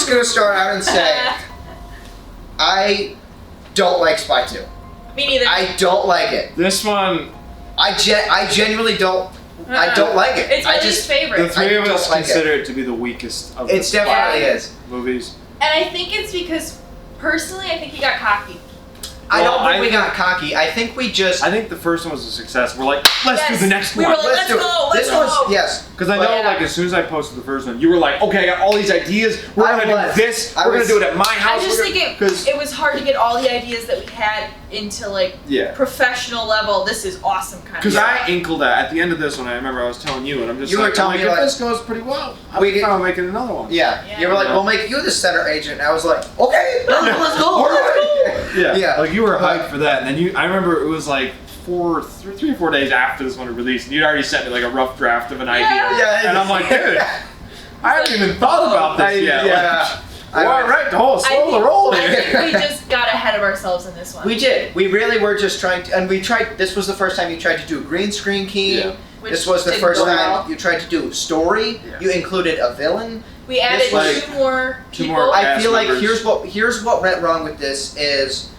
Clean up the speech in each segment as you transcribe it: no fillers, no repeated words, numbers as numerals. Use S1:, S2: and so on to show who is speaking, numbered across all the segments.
S1: just gonna start out and say, I don't like Spy 2.
S2: Me neither.
S1: I don't like it.
S3: This one,
S1: I genuinely don't. I don't like it.
S2: It's my least favorite.
S3: the three of
S1: I
S3: us
S1: don't like
S3: consider it to be the weakest of
S1: It
S3: the
S1: definitely
S3: Spy
S1: is.
S3: movies.
S2: And I think it's because, personally, I think he got cocky.
S1: I
S3: Well,
S1: don't think
S3: I
S1: we
S3: think-
S1: got cocky. I think we just.
S3: I think the first one was a success. We're like, let's do
S2: Yes.
S3: the next
S2: We
S3: one.
S2: were like,
S1: Let's do it.
S2: let's
S1: This
S2: go.
S1: was yes.
S3: Because I know,
S2: Yeah.
S3: like, as soon as I posted the first one, you were like, okay, I got all these ideas. We're
S1: I
S3: gonna
S1: was.
S3: do this.
S1: I
S3: We're gonna
S1: was-
S3: do it at my house.
S2: I just think it was hard to get all the ideas that we had into like
S3: Yeah.
S2: professional level. This is awesome kind of.
S3: Because
S2: stuff.
S3: I inkled that at the end of this one. I remember I was telling you, and I'm just
S1: You were
S3: like,
S1: telling me,
S3: if
S1: like,
S3: this goes pretty well, I'm
S1: we
S3: fine with making another one.
S1: Yeah.
S2: Yeah.
S1: You were like,
S3: Yeah.
S1: we'll make you the center agent. And I was like, okay, let's go. All right.
S3: Yeah.
S1: Yeah.
S3: Like you were
S1: But-
S3: hyped for that, and then I remember it was like 3 or 4 days after this one had released, and you'd already sent me like a rough draft of an idea.
S1: Yeah.
S3: And I'm like, dude, I haven't even thought about this yet.
S1: Yeah.
S3: Like, all right, the whole slow the roll
S2: I
S3: here.
S2: think we just got ahead of ourselves in this one.
S1: We did. We really were just trying to, and we tried. This was the first time you tried to do a green screen key.
S3: Yeah.
S2: Which
S1: This was the
S2: didn't
S1: first
S2: go
S1: time
S2: well.
S1: you tried to do story.
S3: Yeah.
S1: You included a villain.
S2: We added
S1: This was-
S2: two more
S3: Two
S2: people.
S3: more
S1: I
S3: cast
S1: feel like
S3: members.
S1: here's what went wrong with this is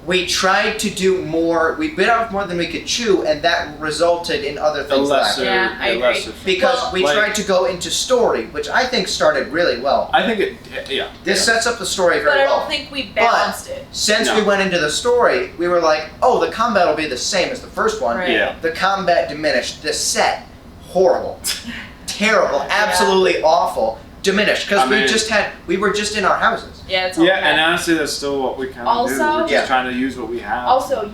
S1: we tried to do more. We bit off more than we could chew, and that resulted in other
S3: The
S1: things
S3: lesser,
S1: lacking.
S2: Yeah, I
S3: the
S2: agree.
S3: lesser.
S1: Because
S2: Well,
S1: we
S3: like-
S1: tried to go into story, which I think started really well.
S3: I think it, yeah.
S1: This sets up the story
S2: but
S1: very
S2: I
S1: well.
S2: don't think we balanced it.
S1: Since
S3: No.
S1: we went into the story, we were like, oh, the combat will be the same as the first one.
S2: Right.
S3: Yeah.
S1: The combat diminished. The set, horrible. Terrible. Absolutely awful. Diminished. Because
S3: I mean-
S1: we were just in our houses.
S2: Yeah, it's all
S3: Yeah,
S2: bad.
S3: and honestly, that's still what we kind of do.
S2: Also-
S3: We're just
S1: Yeah.
S3: trying to use what we have.
S2: Also,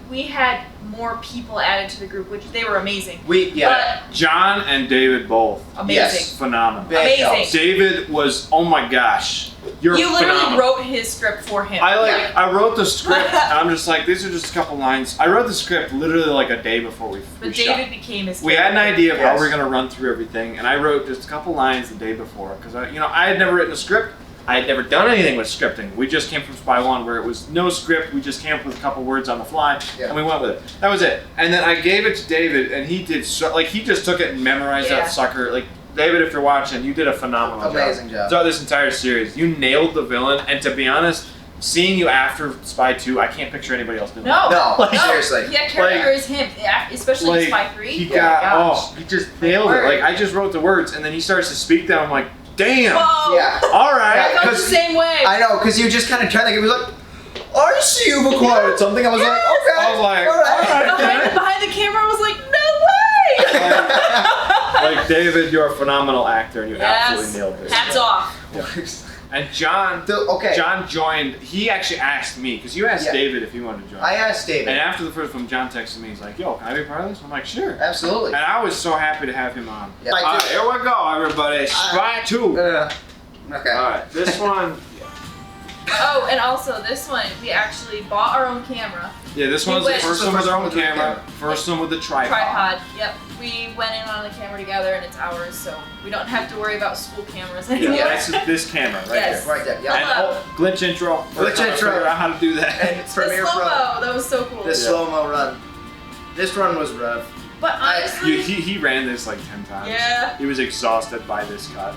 S2: we had more people added to the group, which they were amazing.
S1: Yeah.
S3: John and David both.
S2: But amazing.
S1: Yes.
S3: Phenomenal.
S1: Big
S2: Amazing.
S1: helps.
S3: David was, oh my gosh, you're
S2: You literally
S3: phenomenal.
S2: wrote his script for him.
S3: I wrote the script. And I'm just like, these are just a couple lines. I wrote the script literally like a day before we
S2: But
S3: shot.
S2: David became his.
S3: We had an idea of how
S1: Yes.
S3: we were gonna run through everything, and I wrote just a couple lines the day before because I had never written a script. I had never done anything with scripting. We just came from Spy 1 where it was no script. We just came up with a couple words on the fly, and we went with it. That was it. And then I gave it to David, and he did he just took it and memorized
S2: Yeah.
S3: that sucker. Like David, if you're watching, you did a phenomenal
S1: Amazing job.
S3: throughout this entire series. You nailed the villain, and to be honest, seeing you after Spy 2, I can't picture anybody else doing that.
S2: No.
S1: No, seriously.
S2: Yeah, character is him, especially in Spy 3.
S3: He
S2: Oh my
S3: got,
S2: gosh.
S3: he just nailed it. Like, I just wrote the words, and then he starts to speak them. I'm like, damn.
S2: Whoa.
S1: Yeah.
S3: All right.
S2: I felt the
S1: 'cause
S2: same way.
S1: I know, because you just kind of tried to. He was like, I see you've acquired something. I was like, okay.
S3: I was like,
S1: all right.
S2: behind the camera, I was like, no way.
S3: Like, David, you're a phenomenal actor, and you absolutely nailed this.
S2: Hats off.
S3: And John,
S1: Okay.
S3: John joined. He actually asked me because you asked
S1: Yeah.
S3: David if he wanted to join.
S1: I asked David.
S3: And after the first one, John texted me. He's like, "Yo, can I be part of this?" I'm like, "Sure."
S1: Absolutely.
S3: And I was so happy to have him on.
S1: Yeah.
S3: All right, here we go, everybody. Spy 2.
S1: Okay.
S3: All right, this one.
S2: Oh, and also this one, we actually bought our own camera.
S3: Yeah, this
S2: We
S3: one's the
S2: went-
S3: first one with our own camera. First one with the tripod.
S2: Yep. We went in on the camera together, and it's ours, so we don't have to worry about school cameras anymore.
S3: Yeah, that's this camera right
S2: Yes.
S3: there.
S1: Right there. Yeah.
S3: And glitch intro. We're
S1: Glitch
S3: trying to
S1: intro.
S3: Figure out how to do that.
S1: And
S2: The
S1: Premiere Pro.
S2: slow-mo, that was so cool.
S1: The slow-mo run. This run was rough.
S2: But honestly,
S3: he ran this like 10 times.
S2: Yeah.
S3: He was exhausted by this cut.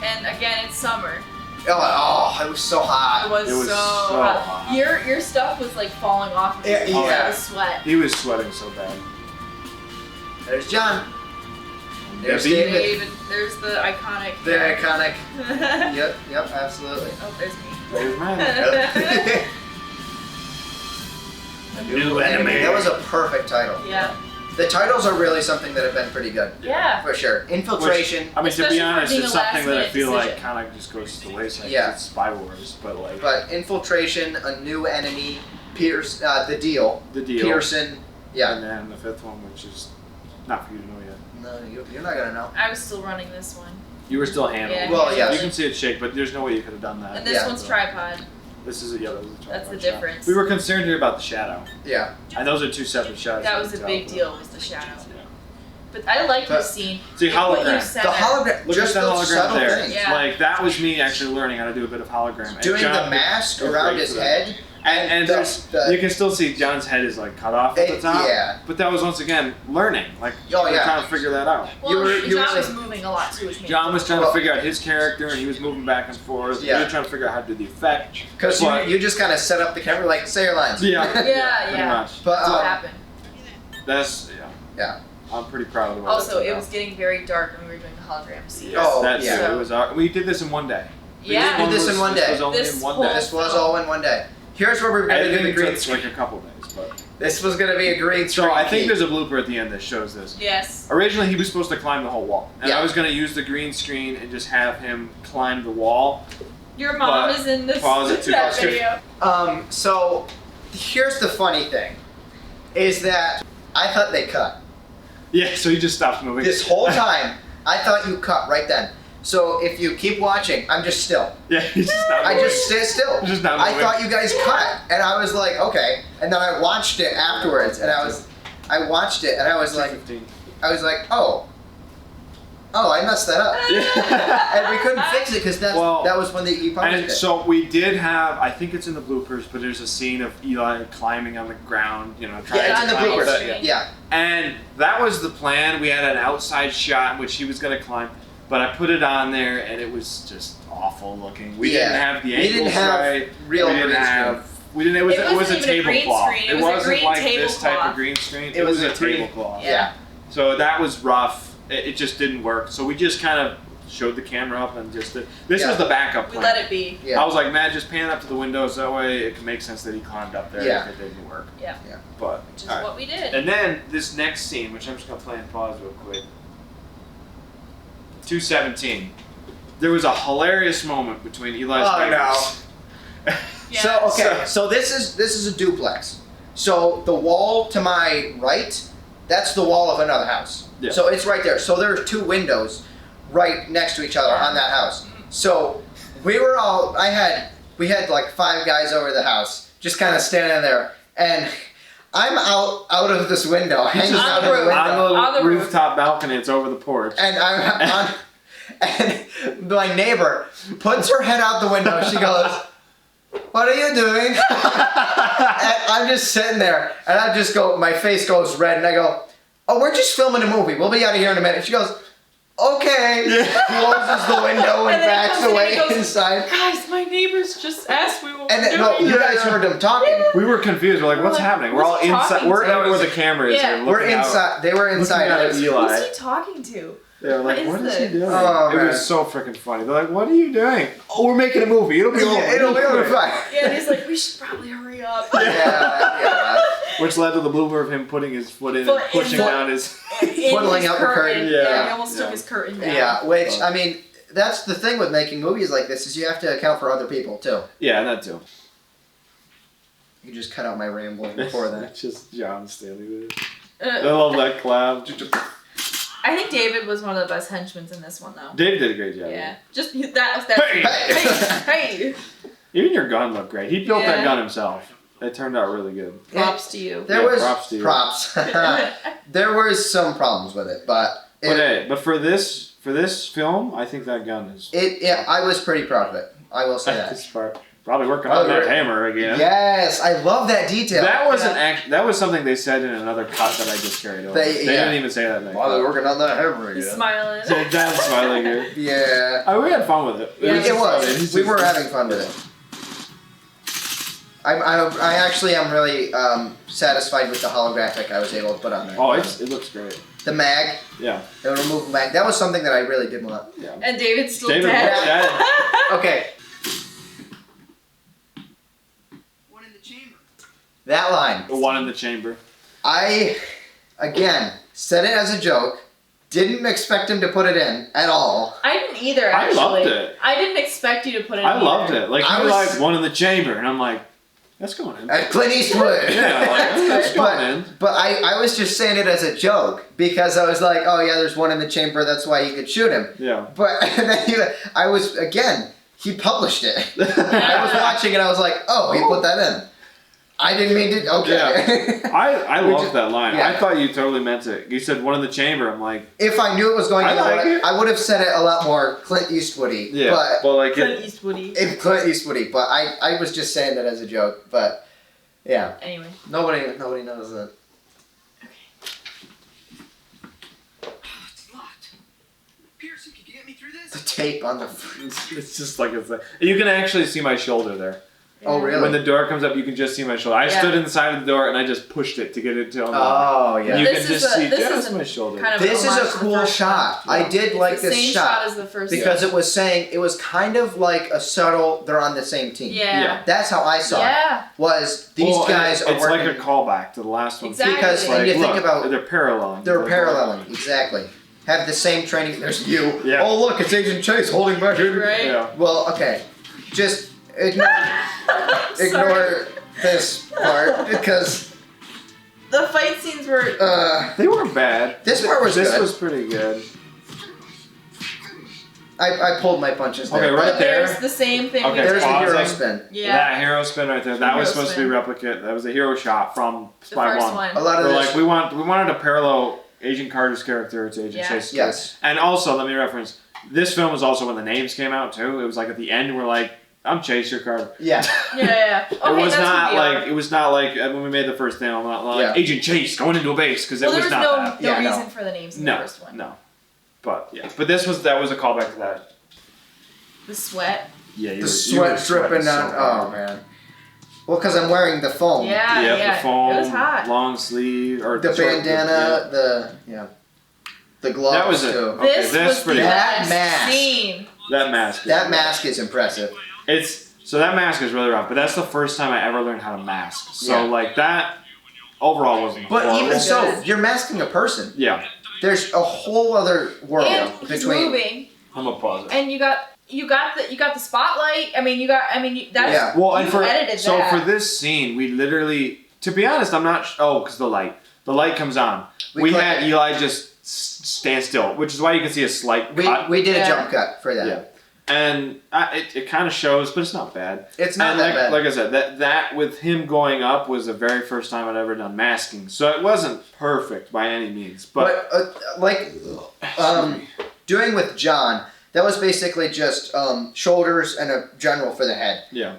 S2: and again, it's summer.
S1: Oh, it was so hot.
S2: It was so hot.
S3: hot.
S2: Your stuff was like falling off of
S1: Yeah,
S2: you
S1: yeah.
S2: with sweat.
S3: He was sweating so bad.
S1: There's John. There's
S3: David.
S1: David.
S2: There's the iconic.
S1: The iconic. Yep, absolutely.
S2: Oh, there's me.
S3: There's mine.
S1: A
S3: new enemy.
S1: That was a perfect title.
S2: Yeah.
S1: The titles are really something that have been pretty good.
S2: Yeah.
S1: For sure. Infiltration.
S3: I mean, to
S2: Especially
S3: be
S2: for
S3: honest,
S2: being
S3: it's
S2: a
S3: something that I
S2: last-minute
S3: feel like
S2: decision.
S3: kind of just goes to the wayside. 'Cause
S1: Yeah.
S3: It's Spy Wars, but like.
S1: But infiltration, a new enemy, Pierce, the deal.
S3: The deal.
S1: Pearson. Yeah.
S3: And then the fifth one, which is not for you to know yet.
S1: No, you're not gonna know.
S2: I was still running this one.
S3: You were still handling.
S2: Yeah.
S1: Well, yes.
S3: You can see it shake, but there's no way you could have done that.
S2: And this
S1: Yeah.
S2: one's tripod.
S3: This is that was a
S2: That's
S3: tripod
S2: the
S3: shot.
S2: difference.
S3: We were concerned here about the shadow,
S1: Yeah.
S3: and those are two separate shots.
S2: That
S3: you
S2: was
S3: can
S2: a
S3: tell,
S2: big
S3: but-
S2: deal, was the shadow.
S3: Yeah.
S2: But I like this scene.
S3: See,
S2: What you
S3: hologram.
S2: said.
S1: The hologram,
S3: Look
S1: just
S3: at the
S1: those
S3: hologram
S1: subtle
S3: there.
S1: things.
S2: Yeah.
S3: Like that was me actually learning how to do a bit of hologram. And
S1: Doing
S3: John
S1: the mask
S3: was
S1: around
S3: great
S1: his
S3: for that.
S1: head.
S3: And you can still see John's head is like cut off at the top.
S1: Yeah.
S3: But that was once again learning. Like
S1: Oh,
S3: we were
S1: yeah.
S3: trying to figure that out.
S2: Well,
S1: you
S2: John
S1: were
S2: was
S1: saying-
S2: moving a lot too. Which made
S3: John was trying
S1: Well-
S3: to figure out his character, and he was moving back and forth.
S1: Yeah.
S3: We were trying to figure out how to do the effect.
S1: Because
S3: But-
S1: you just kind of set up the camera, like, say your lines.
S3: Yeah.
S2: Yeah,
S3: Pretty
S2: yeah.
S3: much.
S1: But,
S2: That's what happened.
S3: That's
S1: Yeah.
S3: I'm pretty proud of the way
S2: Also,
S3: that
S2: it
S3: turned
S2: was getting very dark when we were doing the hologram scene.
S3: out.
S1: Oh,
S3: That's
S1: yeah.
S3: it. It was we did this in one day.
S2: Yeah.
S1: did this in one day.
S3: This was only
S2: This
S3: in one
S2: whole-
S3: day.
S1: This was all in one day. Here's where we're going to do the
S3: Editing
S1: green
S3: took
S1: screen.
S3: like a couple days, but
S1: This was going to be a green screen.
S3: so I think
S1: key.
S3: there's a blooper at the end that shows this.
S2: Yes.
S3: Originally, he was supposed to climb the whole wall, and
S1: Yeah.
S3: I was going to use the green screen and just have him climb the wall.
S2: Your mom
S3: But
S2: is in this
S3: pause it to
S2: that
S3: pause it.
S2: video.
S1: So here's the funny thing, is that I thought they cut.
S3: Yeah, so he just stopped moving.
S1: This whole time, I thought you cut right then. So if you keep watching, I'm just still.
S3: Yeah, he's just not
S1: I
S3: moving.
S1: just stay still.
S3: Just not
S1: I
S3: moving.
S1: thought you guys cut, and I was like, okay. And then I watched it afterwards, and I watched it, and I was like,
S3: 15.
S1: oh, I messed that up, and we couldn't fix it because that was when you published
S3: And
S1: it.
S3: so we did have, I think it's in the bloopers, but there's a scene of Eli climbing on the ground, trying
S1: Yeah, it's
S3: to
S1: in the
S3: climb up
S1: bloopers.
S3: that-
S1: Yeah.
S3: And that was the plan. We had an outside shot in which he was going to climb, but I put it on there and it was just awful looking. We
S1: Yeah.
S3: didn't have the
S1: We
S3: angles
S1: didn't have
S3: right.
S1: real
S3: we didn't
S1: green
S3: have. We didn't. It was
S2: It wasn't
S3: a
S2: even a green
S3: tablecloth.
S2: screen, it was a
S3: wasn't
S2: green
S3: like this type
S2: tablecloth.
S3: of green screen.
S1: It was
S3: a
S1: a green-
S3: tablecloth.
S1: Yeah.
S3: So that was rough. It just didn't work. So we just kind of showed the camera up and just did. This
S1: Yeah.
S3: was the backup
S2: We
S3: plan.
S2: let it be.
S1: Yeah.
S3: I was like, man, just pan up to the windows. That way it can make sense that he climbed up there
S1: Yeah.
S3: if it didn't work.
S2: Yeah.
S1: Yeah.
S3: But,
S2: Which is
S3: all right.
S2: what we did.
S3: And then this next scene, which I'm just going to play and pause real quick. 2:17. There was a hilarious moment between Eli's
S1: Oh,
S3: neighbors.
S2: Yeah.
S1: So okay, so this is a duplex. So the wall to my right, that's the wall of another house.
S3: Yeah.
S1: So it's right there. So there's two windows right next to each other on that house. So we had like 5 guys over the house, just kind of standing there, and I'm out of this window, hanging
S2: On
S1: out
S2: the
S1: of the
S2: roof.
S1: window,
S3: On the,
S2: On the roof.
S3: rooftop balcony, it's over the porch.
S1: and I'm on, and my neighbor puts her head out the window. She goes, "What are you doing?" And I'm just sitting there, and I just go, my face goes red, and I go, "Oh, we're just filming a movie. We'll be out of here in a minute." She goes, "Okay." Closes the window and
S2: And then he
S1: backs
S2: comes in
S1: away
S2: and he goes,
S1: inside.
S2: Guys, my neighbors just asked me what
S1: And
S2: we're
S1: then, no,
S2: doing.
S1: you guys heard them talking.
S3: We were confused. We're like, what's
S2: like,
S3: happening? We're all
S2: who's he
S3: inside.
S2: talking
S3: We're
S2: to?
S3: in where the camera is.
S2: Yeah.
S3: Here,
S1: We're
S3: looking out-
S1: inside. They were inside.
S3: Looking
S1: I
S3: at
S1: was-
S3: Eli.
S2: Who's he talking to?
S3: They were like,
S2: What
S3: what
S2: is
S3: is he
S2: this?
S3: doing?
S1: Oh,
S3: it
S1: man.
S3: was so freaking funny. They're like, what are you doing? Oh, we're making a movie. It'll be over.
S1: Yeah, it'll be fine.
S2: Yeah, and he's like, we should probably hurry up.
S1: Yeah.
S3: Which led to the blooper of him putting his foot in
S2: Foot
S3: and
S2: in
S3: pushing
S2: foot.
S3: down his.
S1: Pulling
S2: his
S1: out the curtain.
S3: Yeah.
S2: he almost
S3: Yeah.
S2: took his curtain down.
S1: Yeah, which, I mean, that's the thing with making movies like this, is you have to account for other people, too.
S3: Yeah, that too.
S1: You just cut out my rambling before that.
S3: It's just John standing there. I love that clap.
S2: I think David was one of the best henchmen in this one, though.
S3: David did a great job.
S2: Yeah, just that.
S3: Hey!
S2: Hey!
S3: Even your gun looked great. He built that
S2: Yeah.
S3: gun himself. It turned out really good.
S2: Props to you.
S1: There
S3: Yeah,
S1: was
S3: props to you.
S1: props. There was some problems with it, but
S3: But for this film, I think that gun is.
S1: I was pretty proud of it. I will say that.
S3: It's probably working on that
S1: yeah.
S3: hammer again.
S1: Yes, I love that detail.
S3: That wasn't that was something they said in another cut that I just carried over. They
S1: yeah.
S3: didn't even say that in that
S1: While they're
S3: cut.
S1: working on that hammer
S2: He's
S1: again.
S2: smiling.
S3: Dad's smiling here.
S1: Yeah,
S3: We had fun with it.
S2: Yeah,
S1: it was.
S3: He's
S1: We
S3: just-
S1: were having fun with it. I actually am really satisfied with the holographic I was able to put on there.
S3: Oh, it looks great.
S1: The mag,
S3: Yeah.
S1: the removable mag. That was something that I really did want.
S3: Yeah.
S2: And David's still
S3: David
S2: dead.
S3: was dead.
S1: Okay. One in the chamber. That line.
S3: The one in the chamber.
S1: I, again, said it as a joke. Didn't expect him to put it in at all.
S2: I didn't either,
S3: I
S2: actually.
S3: loved it.
S2: I didn't expect you to put it in
S3: I loved
S2: either.
S3: it. Like,
S1: I
S3: you
S1: was-
S3: like one in the chamber, and I'm like, that's going in.
S1: Clint Eastwood.
S3: Yeah, like, that's going in.
S1: But I was just saying it as a joke because I was like, oh yeah, there's one in the chamber. That's why you could shoot him.
S3: Yeah.
S1: But and then he published it. I was watching it. I was like, oh, he put that in. I didn't mean to. Okay.
S3: Yeah. I loved that line.
S1: Yeah.
S3: I thought you totally meant it. You said one in the chamber. I'm like,
S1: If I knew it was going to
S3: I
S1: I would have said it a lot more Clint Eastwoody.
S3: yeah.
S1: But
S3: Well, like
S2: Clint Eastwoody.
S1: Clint Eastwoody. But I was just saying that as a joke. But yeah,
S2: Anyway.
S1: nobody knows that.
S4: It's locked. Pearson, can you get me through this?
S1: The tape on the.
S3: it's just like it's like you can actually see my shoulder there.
S1: Oh really?
S3: When the door comes up, you can just see my shoulder. I
S2: Yeah.
S3: stood inside of the door and I just pushed it to get it to unlock.
S1: Oh yeah.
S3: You
S2: This
S3: can
S2: is
S3: just see
S2: this
S3: just
S2: is
S3: my shoulder.
S2: kind of
S1: This is
S2: homage
S1: a
S2: to the
S1: cool
S2: first
S1: shot.
S2: one.
S1: I did like
S2: It's the
S1: this
S2: same
S1: shot
S2: as the first
S1: because
S2: one.
S1: it was saying it was kind of like a subtle. They're on the same team.
S2: Yeah.
S1: That's how I saw it.
S2: Yeah.
S1: Was these
S3: Well,
S1: guys are
S3: it's
S1: working
S3: like a callback to the last one.
S2: Exactly.
S1: because
S2: It's
S1: and you think
S3: look,
S1: about
S3: they're paralleling.
S1: they're paralleling exactly. Have the same training. There's you.
S3: Yeah.
S1: Oh look, it's Agent Chase holding back.
S2: Right?
S3: Yeah.
S1: Well, okay, just ignore this part because
S2: The fight scenes were.
S3: They weren't bad.
S1: This part was
S3: This
S1: good.
S3: was pretty good.
S1: I pulled my punches there.
S3: Okay, right
S2: But
S3: there.
S2: there's the same thing.
S3: Okay,
S2: we
S1: There's the
S3: pausing.
S1: hero spin.
S2: Yeah.
S3: That hero spin right there. That
S2: Hero
S3: was supposed to be
S2: spin.
S3: replicate. That was a hero shot from
S2: The
S3: Spy
S2: first
S3: One.
S2: one.
S1: A lot of
S3: We're
S1: this.
S3: like we wanted to parallel Agent Carter's character to Agent
S2: Yeah.
S3: Chase's
S1: Yes.
S3: character. And also, let me reference. This film was also when the names came out too. It was like at the end, we're like, "I'm Chase, you're Carter."
S1: Yeah.
S2: Yeah. Okay,
S3: It was
S2: that's
S3: not
S2: who we are.
S3: like it was not like when we made the first thing. I'm not like
S1: Yeah.
S3: Agent Chase going into a base because
S2: Well,
S3: it
S2: there
S3: was
S2: was
S3: not
S2: no
S3: that.
S1: Yeah, no.
S2: reason for the names in the
S3: No,
S2: first one.
S3: no. But yeah, but that was a callback to that.
S2: The sweat.
S3: Yeah,
S1: The sweat dripping on. Oh man. Well, because I'm wearing the foam.
S2: Yeah,
S3: Yep,
S2: yeah.
S3: the foam,
S2: It was hot.
S3: long sleeve, or
S1: The
S3: short-
S1: bandana. The gloves
S3: That was it.
S1: too.
S3: Okay,
S2: This
S3: that's
S2: was the
S3: pretty-
S1: That
S2: best
S1: mask.
S2: scene.
S3: That mask.
S1: That mask is impressive.
S3: So that mask is really rough, but that's the first time I ever learned how to mask. So
S1: Yeah.
S3: like that overall wasn't.
S1: But
S3: horrible.
S1: even so,
S2: Good.
S1: you're masking a person.
S3: Yeah,
S1: There's a whole other world
S2: And he's
S1: between.
S2: moving,
S3: I'm gonna pause it.
S2: and you got the spotlight. That's
S1: Yeah.
S3: Well, and
S2: you edited
S3: so
S2: that.
S3: for this scene, we literally, to be honest, I'm not. Because the light comes on.
S1: We
S3: We
S1: click
S3: had
S1: it.
S3: Eli just stand still, which is why you can see a slight cut.
S1: We did a
S2: Yeah.
S1: jump cut for that.
S3: Yeah. And it kind of shows, but it's not bad.
S1: It's not
S3: And
S1: that bad.
S3: like I said, that with him going up was the very first time I'd ever done masking. So it wasn't perfect by any means, but
S1: doing with John, that was basically just shoulders and a general for the head.
S3: yeah.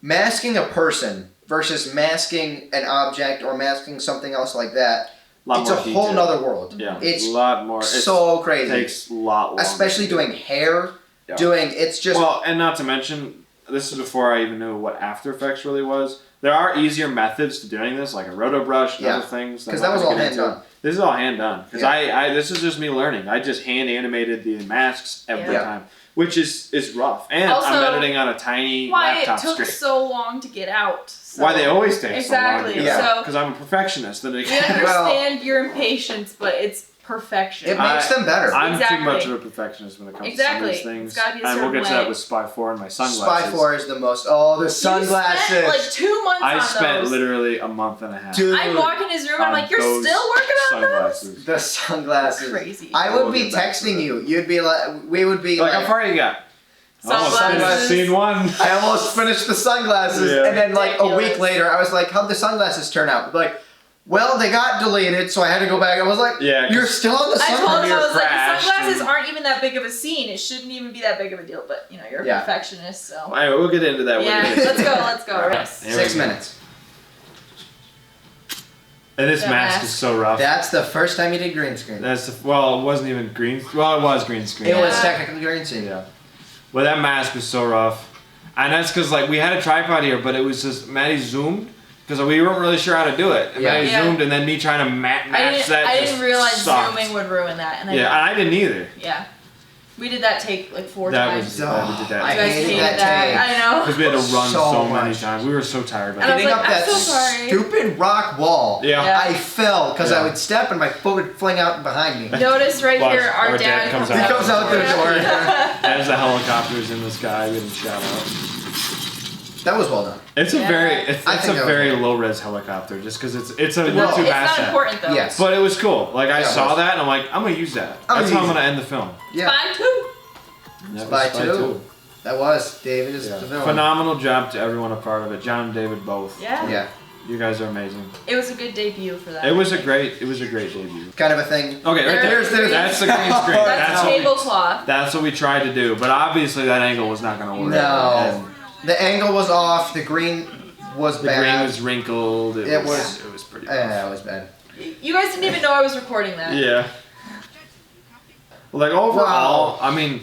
S1: Masking a person versus masking an object or masking something else like that, it's a whole
S3: detail.
S1: nother world.
S3: Yeah,
S1: It's
S3: a lot more.
S1: so
S3: It
S1: crazy.
S3: takes a lot longer.
S1: Especially
S3: to do.
S1: doing hair,
S3: Yeah.
S1: it's just...
S3: Well, and not to mention, this is before I even knew what After Effects really was. There are easier methods to doing this, like a roto brush and
S1: Yeah.
S3: other things.
S1: Because that was all hand
S3: into.
S1: done.
S3: This is all hand done. Because
S1: Yeah.
S3: this is just me learning. I just hand animated the masks every
S1: Yeah.
S3: time, which is rough. And
S2: Also,
S3: I'm editing on a tiny
S2: why
S3: laptop
S2: it took
S3: screen.
S2: so long to get out. So.
S3: Why they always take
S2: Exactly.
S3: so long.
S1: Yeah.
S2: So
S3: Because I'm a perfectionist. And
S2: we understand your impatience, but it's perfection.
S1: It makes them better.
S3: I'm
S2: Exactly.
S3: too much of a perfectionist when it comes
S2: Exactly.
S3: to some of these
S2: It's
S3: things.
S2: gotta be a
S3: And we'll
S2: certain
S3: get to that
S2: way.
S3: with Spy 4 and my
S1: Spy
S3: sunglasses.
S1: 4 is the most... Oh, the sunglasses.
S2: You spent like 2 months
S3: I
S2: on
S3: spent
S2: those.
S3: literally a month and a half.
S1: Dude,
S2: I walk in his room. I'm
S3: on
S2: like, you're
S3: those
S2: still working on those.
S3: sunglasses.
S1: the sunglasses.
S2: Crazy.
S1: I
S3: We'll
S1: would be
S3: get back to
S1: texting
S3: that.
S1: you. You'd be like... We would be
S3: Like,
S1: like...
S3: how far you got?
S2: Sunglasses.
S3: Scene one.
S1: I almost finished the sunglasses,
S3: Yeah.
S1: and then like a week
S2: Ridiculous.
S1: later, I was like, "How'd the sunglasses turn out?" Like, well, they got deleted, so I had to go back. I was like,
S3: Yeah, 'cause
S1: you're still on the
S2: I told
S1: sunglasses."
S2: him, I was like, the
S3: crashed
S2: sunglasses
S3: and-
S2: aren't even that big of a scene. It shouldn't even be that big of a deal. But, you're a
S1: Yeah.
S2: perfectionist, so.
S3: Anyway, we'll get into that. We'll
S2: Yeah,
S3: get into
S2: let's
S3: it.
S2: go, let's go.
S3: Alright,
S2: Yes.
S3: here we
S1: 6
S3: go.
S1: minutes.
S3: And this
S2: That
S3: mask
S2: mask.
S3: is so rough.
S1: That's the first time you did green screen.
S3: It wasn't even green. Well, it was green screen.
S1: It was
S2: Yeah.
S1: technically green screen.
S3: Yeah. Well, that mask was so rough. And that's because, we had a tripod here, but it was just, Maddie zoomed, because we weren't really sure how to do it. And
S1: Yeah.
S3: Maddie
S2: Yeah.
S3: zoomed, and then me trying to match that
S2: I
S3: just
S2: didn't realize
S3: sucked.
S2: zooming would ruin that. And
S3: Yeah, and I didn't either.
S2: Yeah. We did that take like 4
S3: That
S2: times.
S3: was, glad we did that.
S1: I
S2: You guys
S1: hated
S2: hated
S1: that
S2: that.
S1: take.
S2: I know.
S3: Because we had to run
S1: So
S3: so many
S1: much.
S3: times. We were so tired.
S2: And I was
S1: Getting
S2: like,
S1: up
S2: I'm
S1: that
S2: so sorry.
S1: stupid rock wall.
S3: Yeah.
S2: Yeah.
S1: I fell because I
S3: Yeah.
S1: would step and my foot would fling out behind me.
S2: Notice right
S3: Plus,
S2: here, our dad
S3: comes
S1: He comes out the door.
S3: As the helicopters in the sky getting shot out.
S1: That was well done.
S3: It's a
S2: Yeah.
S3: very
S1: I
S3: it's
S1: think
S3: a
S1: that was
S3: very
S1: good.
S3: low res helicopter just because it's a
S1: Well,
S3: YouTube
S2: It's not
S3: asset.
S2: important though.
S1: Yes.
S3: But it was cool. Like I
S1: Yeah, it
S3: saw
S1: was.
S3: that and I'm like, I'm gonna use that.
S1: I'm
S3: That's
S1: gonna
S3: how I'm
S1: use
S3: gonna end the film.
S1: Yeah.
S2: Spy 2.
S3: That was
S1: Spy 2. That was. David is
S3: Yeah.
S1: the villain.
S3: Phenomenal job to everyone a part of it. John and David both.
S2: Yeah.
S1: Yeah.
S3: You guys are amazing.
S2: It was a good debut for that.
S3: It was a great debut.
S1: Kind of a thing.
S3: Okay, right there. That's the green screen.
S2: That's
S3: what we-
S2: tablecloth.
S3: That's what we tried to do, but obviously that angle was not going to work.
S1: No.
S3: And
S1: The angle was off. The green was
S3: the
S1: bad.
S3: green was wrinkled. It was pretty rough.
S1: Yeah, it was bad.
S2: You guys didn't even know I was recording that.
S3: Yeah. Like overall, I mean,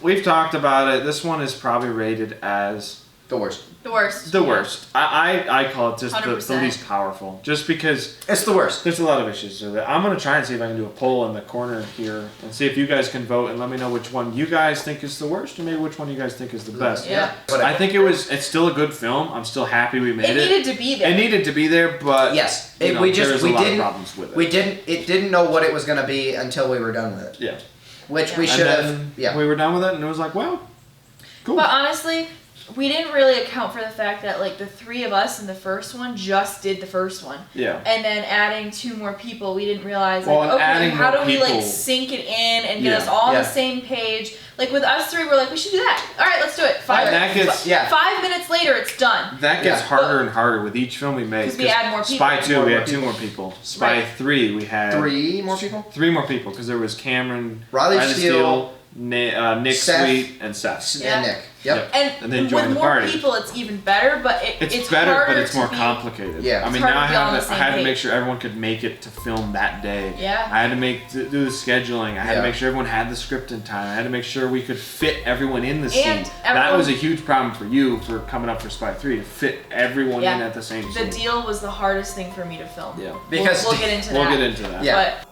S3: we've talked about it. This one is probably rated as
S1: The worst.
S2: The worst.
S3: the worst. I call it just the
S2: 100%.
S3: least powerful, just because
S1: It's the worst.
S3: there's a lot of issues with it. I'm gonna try and see if I can do a poll in the corner here and see if you guys can vote and let me know which one you guys think is the worst, or maybe which one you guys think is the best.
S2: Yeah.
S3: I think it's still a good film. I'm still happy we made
S2: It
S3: it.
S2: needed to be there.
S3: It needed to be there, but
S1: Yes.
S3: you know,
S1: we
S3: there's a lot
S1: didn't.
S3: of problems with it.
S1: We didn't. It didn't know what it was gonna be until we were done with it.
S3: Yeah.
S1: Which we
S2: Yeah.
S1: should
S3: And
S1: have.
S3: then
S1: Yeah.
S3: we were done with it, and it was like, well, cool.
S2: But honestly, we didn't really account for the fact that like the three of us in the first one just did the first one.
S3: Yeah.
S2: And then adding 2 more people, we didn't realize
S3: Well,
S2: like,
S3: and
S2: okay,
S3: adding
S2: how
S3: more
S2: do we like
S3: people-
S2: sync it in and get
S3: Yeah.
S2: us all on
S1: Yeah.
S2: the same page? Like with us 3, we're like, we should do that. All right, let's do it.
S3: And that gets
S1: Yeah.
S2: 5 minutes later, it's done.
S3: that gets
S1: Yeah.
S3: harder and harder with each film we make.
S2: 'Cause we add more people.
S3: Spy 2, we
S1: More
S3: had 2 more people. Spy
S2: Right.
S3: 3, we had
S1: 3 more people.
S3: 3 more people because there was Cameron,
S1: Riley Steele,
S3: Nick
S1: Seth,
S3: Sweet, and Seth.
S2: Yeah.
S1: And Nick. Yep.
S3: And then
S2: with
S3: join the
S2: more
S3: party.
S2: people, it's even better. But it's
S3: better,
S2: harder
S3: but it's
S2: to
S3: more
S2: be-
S3: complicated.
S1: Yeah.
S3: I
S2: It's
S3: mean,
S2: harder
S3: now
S2: to be on the
S3: I
S2: same
S3: had to
S2: page.
S3: make sure everyone could make it to film that day.
S2: Yeah.
S3: I had to do the scheduling. I had
S1: Yeah.
S3: to make sure everyone had the script in time. I had to make sure we could fit everyone in the scene.
S2: And
S3: That
S2: everyone-
S3: was a huge problem for you for coming up for Spy 3 to fit everyone in
S2: Yeah.
S3: at the same
S2: The
S3: scene.
S2: deal was the hardest thing for me to film.
S3: Yeah.
S1: Because
S2: we'll get into
S3: We'll
S2: that.
S3: get into that.
S1: Yeah.
S2: But